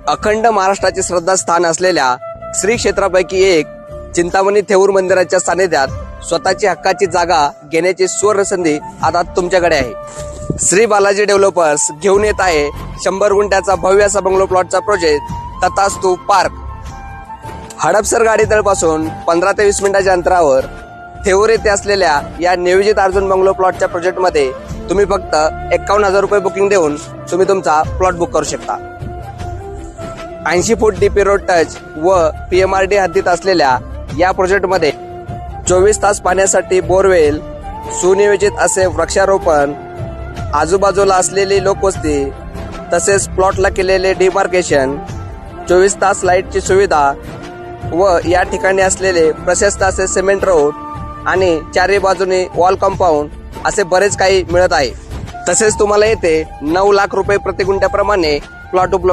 अखंड महाराष्ट्राचे श्रद्धास्थान असलेल्या श्री क्षेत्रापैकी एक चिंतामणी थेऊर मंदिराच्या सानिध्यात स्वतःची हक्काची जागा घेण्याची सुवर्ण संधी आता तुमच्याकडे आहे। श्री बालाजी डेव्हलपर्स घेऊन येत आहे 100 गुंठ्याचा भव्य असा बंगलो प्लॉटचा प्रोजेक्ट तथास्तु पार्क। हडपसर गाडीतळपासून 15 ते 20 मिनिटाच्या अंतरावर थेऊर येथे असलेल्या या नियोजित अर्जुन बंगलो प्लॉटच्या प्रोजेक्टमध्ये तुम्ही फक्त 51,000 रुपये बुकिंग देऊन तुम्ही तुमचा प्लॉट बुक करू शकता। 80 फूट डीपी रोड टच व PMRD हद्दीत असलेल्या या प्रोजेक्टमध्ये 24 तास पाण्यासाठी बोरवेल, सुनियोजित असे वृक्षारोपण, आजूबाजूला असलेली लोकवस्ती, तसेच प्लॉटला केलेले डिमार्केशन, 24 तास लाईटची सुविधा व या ठिकाणी असलेले प्रशस्त असे सिमेंट रोड आणि चारही बाजूने वॉल कंपाऊंड असे बरेच काही मिळत आहे। तसेच तुम्हाला येथे 9 लाख रुपये प्रति गुंठ्याप्रमाणे प्लॉट उपलब्ध